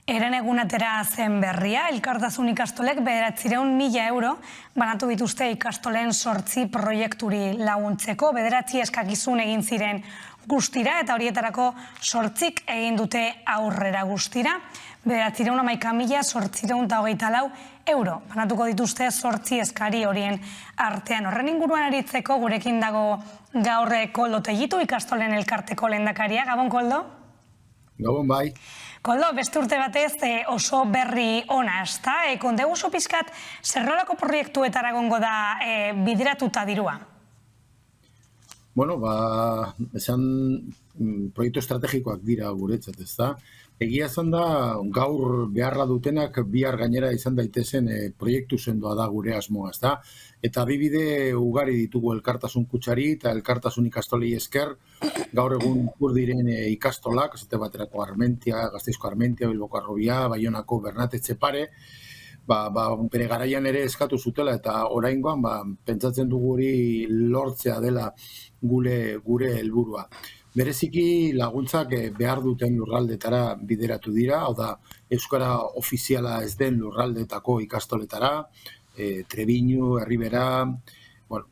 Eren egunatera zen berria, elkartasun ikastolek 900.000 euro banatu dituzte ikastolen 8 proiekturi laguntzeko, 9 eskakizun egin ziren guztira eta horietarako 8 egin dute aurrera guztira. 911.824 euro banatuko dituzte 8 eskari horien artean. Horren inguruan aritzeko gurekin dago gaur Koldo Tellitu, ikastolen elkarteko lehendakaria. Gabon, Koldo? Gabon, bai. Koldo, beste urte batez oso berri ona, ezta? Kondegu oso pizkat, zerrolako proiektuetara egongo da bideratuta dirua? Bueno, esan proiektu estrategikoak dira guretzat, ezta? Egia esan da, gaur beharra dutenak bihar gainera izan daitezen proiektu sendoa da gure asmoa, ezta? Eta adibide ugari ditugu elkartasun kutsari eta elkartasun ikastolei esker, gaur egun ikur diren ikastolak, esate baterako Armentia, Gasteizko Armentia, Bilboko Arrobia, Baionako Bernat Etxepare, bere garaian ere eskatu zutela eta oraingoan pentsatzen dugu hori lortzea dela gure helburua. Bereziki laguntzak behar duten lurraldetara bideratu dira, hau da, euskara ofiziala ez den lurraldetako ikastoletara, Trebiñu, Erribera,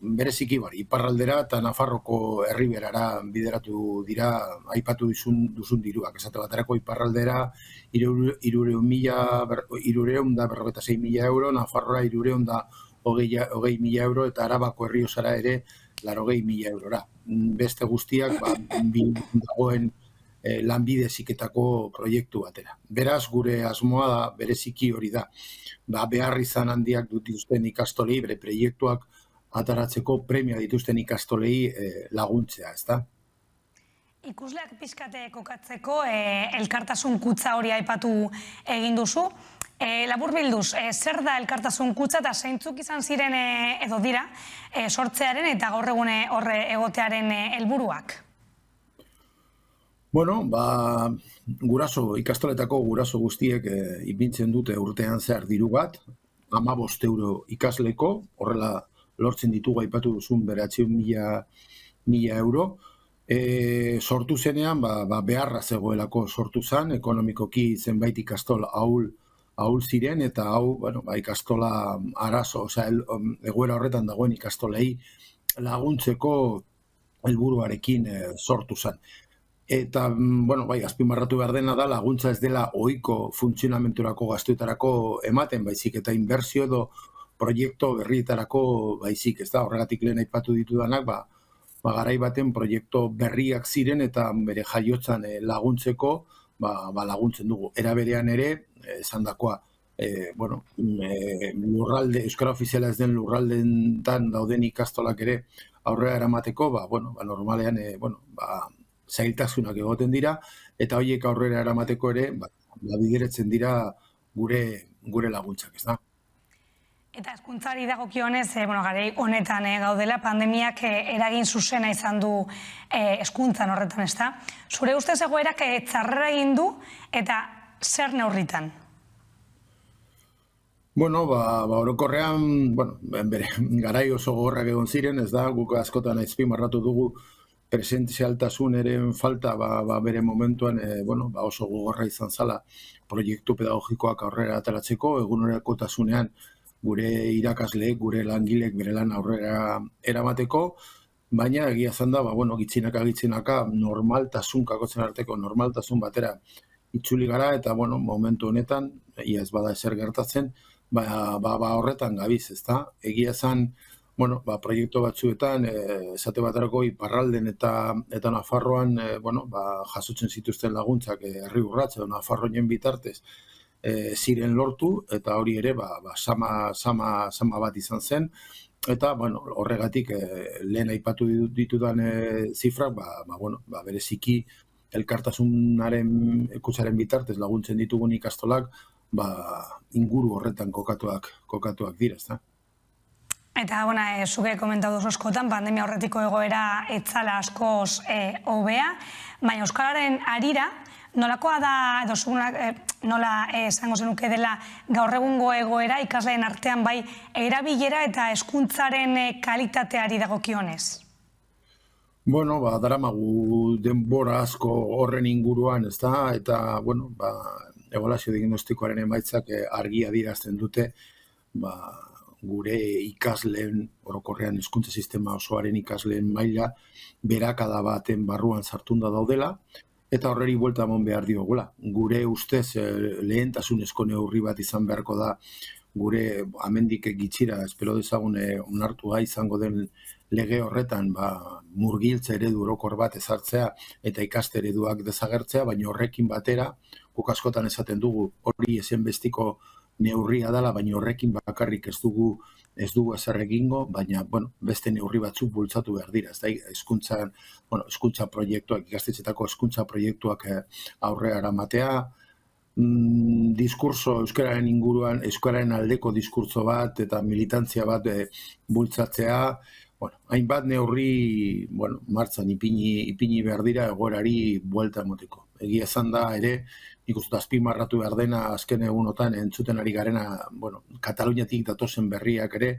bereziki iparraldera eta Nafarroko Erriberara bideratu dira aipatu duzun diruak. Esate baterako iparraldera 300.056.000 euro, Nafarroa 320.000 euro eta Arabako Errioxara ere 80.000 eurora. Beste guztiak dagoen lanbide heziketako proiektu batera. Beraz, gure asmoa da bereziki hori da. Behar izan handiak dituzten ikastolei, bere proiektuak ataratzeko premia dituzten ikastolei laguntzea, ezta? Ikusleak pixkate kokatzeko elkartasun kutxa hori aipatu egin duzu. Labur bilduz, zer da elkartasun kutxa eta zeintzuk izan ziren edo dira sortzearen eta gaur egune horre egotearen helburuak? Bueno, ikastoletako guraso guztiek ipintzen dute urtean zehar diru bat, 15 euro ikasleko, horrela lortzen ditugu aipatu duzun 900.000 euro. Sortu zenean, beharra zegoelako sortu zen, ekonomikoki zenbait ikastol ahul ziren, eta hau, ikastola arazo, egoera horretan dagoen ikastolei laguntzeko helburuarekin sortu zen. Eta, azpimarratu behar dena da, laguntza ez dela ohiko funtzionamenturako gastuetarako ematen, baizik, eta inbertsio edo proiektu berrietarako baizik, ez da, horregatik lehen aipatu ditudanak, garai baten proiektu berriak ziren eta bere jaiotzan laguntzeko, laguntzen dugu. Era berean ere, esandakoa, lurralde, euskara ofiziala ez den lurraldentan dauden ikastolak ere aurrera eramateko, normalean, zailtasunak egoten dira, eta horiek aurrera eramateko ere, bideratzen dira gure laguntzak, ez da? Eta hezkuntzari dagokionez, garai honetan gaudela, pandemiak eragin zuzena izan du hezkuntzan horretan, ez da? Zure ustez egoerak txarrera egin du eta zer neurritan? Orokorrean, garai oso gogorrak egon ziren, ez da, guk askotan azpimarratu dugu presentzialtasunaren falta bere momentuan oso gogorra izan zala proiektu pedagogikoak aurrera ateratzeko, egunerokotasunean gure irakasleek, gure langileek bere lan aurrera eramateko, baina egia izan da, gitzinaka normaltasun, kakotzen arteko normaltasun batera itzuli gara, eta momentu honetan, ia ez bada ezer gertatzen, horretan gabiz, ezta? Egia izan, proiektu batzuetan, esate baterako iparralden eta Nafarroan, jasotzen zituzten laguntzak herri urratz edo Nafarroen bitartez ziren lortu, eta hori ere sama bat izan zen, eta horregatik lehen aipatu ditudan zifrak, bereziki elkartasunaren kutsaren bitartez laguntzen ditugun ikastolak, inguru horretan kokatuak dira, ezta? Eta, zuke komentatu askotan, pandemia horretiko egoera etzala askoz hobea, baina euskararen harira, nolakoa da, edo nola esango zenuke dela gaur egungo egoera ikasleen artean bai erabilera eta hezkuntzaren kalitateari dagokionez? Daramagu denbora asko horren inguruan, ezta? Eta, ebaluazio diagnostikoaren emaitzak argi adierazten dute gure ikasleen, orokorrean hezkuntza sistema osoaren ikasleen maila berakada baten barruan sartunda daudela, eta horreri buelta eman behar diogula. Gure ustez lehentasunezko neurri bat izan beharko da gure amendik gitxira, espero dezagun onartua izango den lege horretan murgiltze eredu orokor bat ezartzea eta ikaste ereduak desagertzea, baina horrekin batera, guk askotan esaten dugu hori ezinbesteko neurria dela, baina horrekin bakarrik ez dugu ezer egingo, baina beste neurri batzuk bultzatu behar dira. Ez da, hezkuntza proiektuak, ikastetxetako hezkuntza proiektuak aurrera eramatea, diskurso euskararen inguruan, euskararen aldeko diskurso bat eta militantzia bat bultzatzea, hainbat neurri martxan ipini behar dira egoerari buelta emoteko. Egia esan da ere, nik uste azpimarratu behar dena azken egunotan entzuten ari garena, Kataluniatik datozen berriak ere,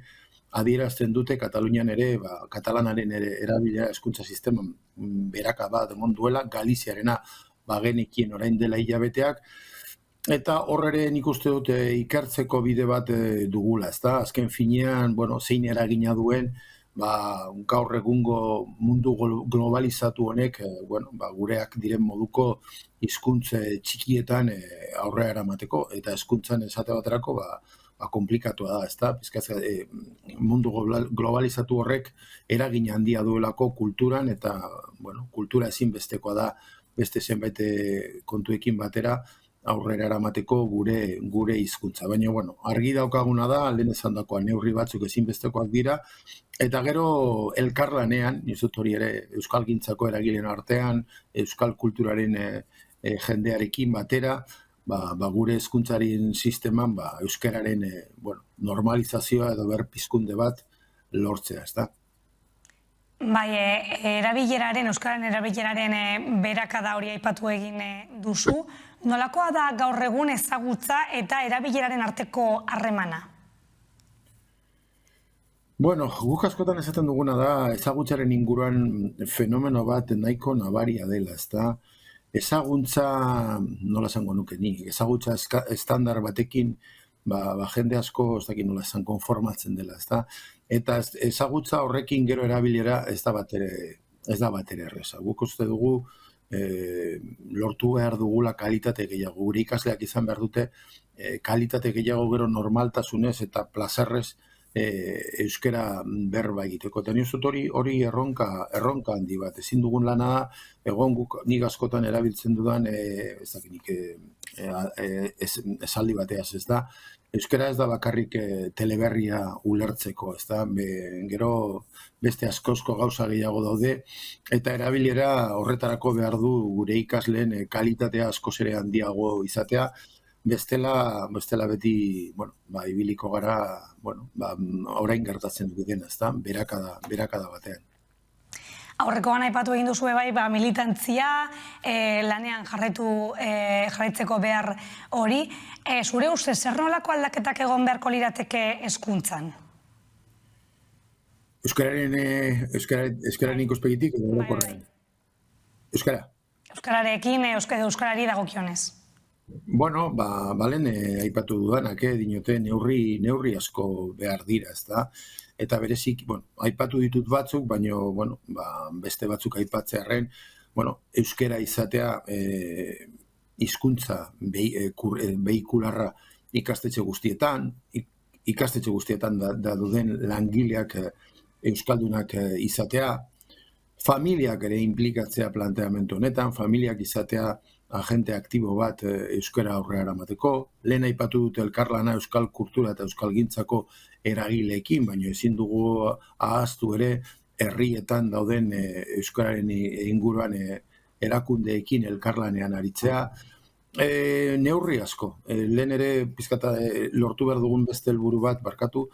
adierazten dute Katalunian ere, katalanaren ere erabilera hezkuntza sisteman beraka bat emon duela, Galiziarena genekien orain dela hilabeteak, eta horre nik uste dute ikertzeko bide bat dugula, ezta? Azken finean, zein eragina duen, gaur egungo mundu globalizatu honek, gureak diren moduko hizkuntze txikietan aurrera eramateko, eta hezkuntzan esate baterako, komplikatua da, ezta? Mundu globalizatu horrek eragin handia duelako kulturan, eta, kultura ezinbestekoa da beste zenbait kontuekin batera, aurrera eramateko gure hizkuntza. Baina, argi daukaguna da, lehen esandakoa neurri batzuk ezinbestekoak dira, eta gero elkarlanean, nizut hori ere euskalgintzako eragileen artean, euskal kulturaren jendearekin batera, gure hezkuntzaren sisteman euskararen normalizazioa edo berpizkunde bat lortzea, ez da? Bai, euskararen erabileraren berakada hori aipatu egin duzu. Nolakoa da gaur egun ezagutza eta erabileraren arteko harremana? Guk askotan esaten duguna da ezagutzaren inguruan fenomeno bat nahiko nabaria dela, ezta? Ezaguntza, nola esango nuke ni, ezagutza estandar batekin, jende asko, ez dakit nola esan, konformatzen dela, ezta? Eta ezagutza horrekin gero erabilera ez da bat ere erreza. Guk uste dugu lortu behar dugula kalitate gehiago. Gure ikasleak izan behar dute kalitate gehiago gero normaltasunez eta plazerrez euskera berba egiteko. Eta niozut hori erronka handi bat. Ezin dugun lana da, egon guk nik askotan erabiltzen dudan, ez dakit nik esaldi bateaz ez da, euskera ez da bakarrik teleberria ulertzeko, ez da, gero beste askozko gauza gehiago daude, eta erabilera horretarako behar du gure ikasleen kalitatea askoz ere handiago izatea, bestela beti, ibiliko gara, orain gertatzen dut dena, ez da, berakada batean. Aurrekoan aipatu egin duzu bai, militantzia, lanean jarraitzeko behar hori. Zure ustez, zer nolako aldaketak egon beharko lirateke hezkuntzan? Euskararen ikuspegitik edo orokorrean? Euskara? Euskararekin, euskarari dagokionez. Balen aipatu dudanak, dinote neurri asko behar dira, ez da? Eta berezik, aipatu ditut batzuk, baina beste batzuk aipatzearren, euskara izatea hizkuntza behikularra ikastetxe guztietan da duden langileak euskaldunak izatea, familiak ere implikatzea planteamendu honetan, familiak izatea agente aktibo bat euskara aurrera eramateko, lehen aipatu dute elkarlana euskal kultura eta euskalgintzako eragileekin, baina ezin dugu ahaztu ere herrietan dauden euskararen inguruan erakundeekin elkarlanean aritzea. Neurri asko, lehen ere pizkata lortu behar dugun beste helburu bat, barkatu,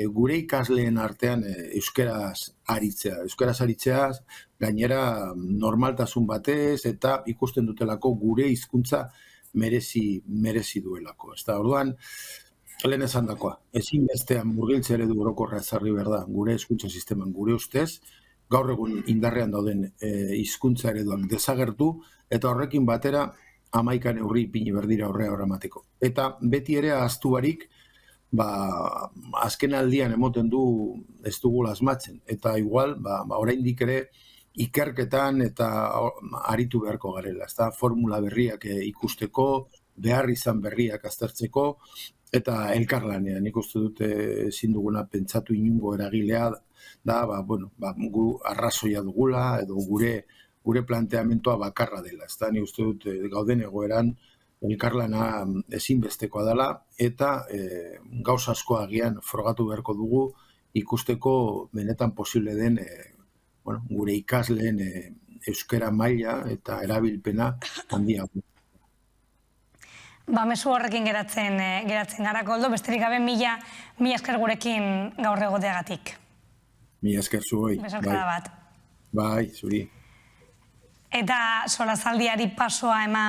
gure ikasleen artean euskaraz aritzea, gainera normaltasun batez eta ikusten dutelako gure hizkuntza merezi duelako. Orduan, lehen esan dakoa, ezinbestean murgiltze eredu orokorra ezarri behar da gure hizkuntza sisteman gure ustez, gaur egun indarrean dauden hizkuntza ereduak desagertu, eta horrekin batera 11 neurri ipini berdira aurrera eramateko. Eta beti ere ahaztu barik, azken aldian emoten du ez dugula asmatzen. Eta igual, oraindik ere ikerketan eta aritu beharko garela. Ez da, formula berriak ikusteko, behar izan berriak aztertzeko, eta elkarlanean. Nik uste dute ezin duguna pentsatu inungo eragilea da, gu arrazoia dugula, edo gure planteamentoa bakarra dela. Ez da, nik uste dut gauden egoeran elkarlana ezinbestekoa dela, eta gauza asko agian frogatu beharko dugu ikusteko benetan posible den gure ikasleen euskara maila eta erabilpena handia. Mezu horrekin geratzen gara, Koldo, besterik gabe mila esker gurekin gaur egoteagatik. Mila esker zuoi. Besarkada bat. Bai, zuri. Eta solazaldiari pasoa eman